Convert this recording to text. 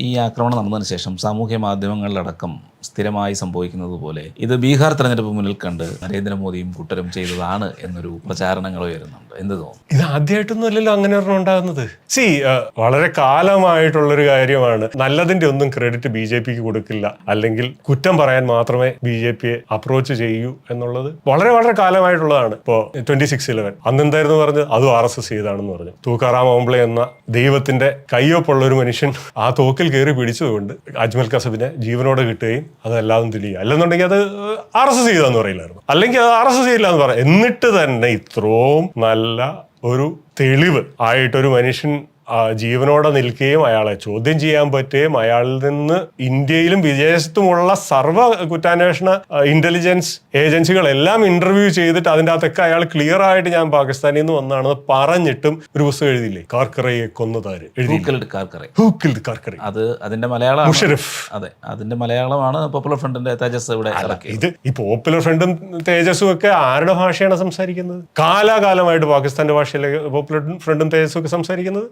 ഈ ആക്രമണം നടന്നതിന് ശേഷം സാമൂഹ്യ മാധ്യമങ്ങളിലടക്കം സ്ഥിരമായി സംഭവിക്കുന്നത് പോലെ ഇത് ബീഹാർ തെരഞ്ഞെടുപ്പ് മുന്നിൽ കണ്ട് നരേന്ദ്രമോദിയും കൂട്ടരും ചെയ്തതാണ് എന്നൊരു പ്രചാരണങ്ങൾ ഉയരുന്നുണ്ട്. എന്ത് തോന്നുന്നു? ഇത് ആദ്യമായിട്ടൊന്നും അല്ലല്ലോ അങ്ങനെ ഒരെണ്ണം ഉണ്ടാകുന്നത്. വളരെ കാലമായിട്ടുള്ളൊരു കാര്യമാണ്. നല്ലതിന്റെ ഒന്നും ക്രെഡിറ്റ് BJPക്ക് കൊടുക്കില്ല, അല്ലെങ്കിൽ കുറ്റം പറയാൻ മാത്രമേ BJPയെ അപ്രോച്ച് ചെയ്യൂ എന്നുള്ളത് വളരെ വളരെ കാലമായിട്ടുള്ളതാണ്. ഇപ്പോൾ 26/11 അന്നെന്തായിരുന്നു പറഞ്ഞത്? അതും RSS ചെയ്താണെന്ന് പറഞ്ഞു. തൂക്കാറാം ഓംബ്ലെ എന്ന ദൈവത്തിന്റെ കയ്യൊപ്പുള്ള ഒരു മനുഷ്യൻ ആ തോക്കിൽ കയറി പിടിച്ചതുകൊണ്ട് അജ്മൽ കസബിനെ ജീവനോടെ കിട്ടുകയും അതല്ലാതും തെളിയുക, അല്ലെന്നുണ്ടെങ്കിൽ അത് RSS ചെയ്താന്ന് പറയില്ലായിരുന്നു, അല്ലെങ്കിൽ അത് RSS ചെയ്യില്ല എന്ന് പറയാം. എന്നിട്ട് തന്നെ ഇത്രയും നല്ല ഒരു തെളിവ് ആയിട്ടൊരു മനുഷ്യൻ ജീവനോടെ നിൽക്കുകയും അയാളെ ചോദ്യം ചെയ്യാൻ പറ്റുകയും അയാളിൽ നിന്ന് ഇന്ത്യയിലും വിദേശത്തുമുള്ള സർവ്വ കുറ്റാന്വേഷണ ഇന്റലിജൻസ് ഏജൻസികളെല്ലാം ഇന്റർവ്യൂ ചെയ്തിട്ട് അതിൻ്റെ അകത്തൊക്കെ അയാൾ ക്ലിയർ ആയിട്ട് ഞാൻ പാകിസ്ഥാനിൽ നിന്ന് വന്നാണെന്ന് പറഞ്ഞിട്ടും ഒരു പുസ്തകം എഴുതിയില്ലേ? കാർക്കറയെ കൊന്നതാര് എഴുതി? അത് അതിന്റെ മലയാളം മുഷറഫ്. അതെ, അതിന്റെ മലയാളമാണ് പോപ്പുലർ ഫ്രണ്ടിന്റെ തേജസ് ഇവിടെ ഇറക്കിയത്. ഇത് ഈ പോപ്പുലർ ഫ്രണ്ടും തേജസ്സും ഒക്കെ ആരുടെ ഭാഷയാണ് സംസാരിക്കുന്നത്? കാലാകാലമായിട്ട് പാകിസ്ഥാന്റെ ഭാഷയിലെ പോപ്പുലർ ഫ്രണ്ടും തേജസ്സും ഒക്കെ സംസാരിക്കുന്നത്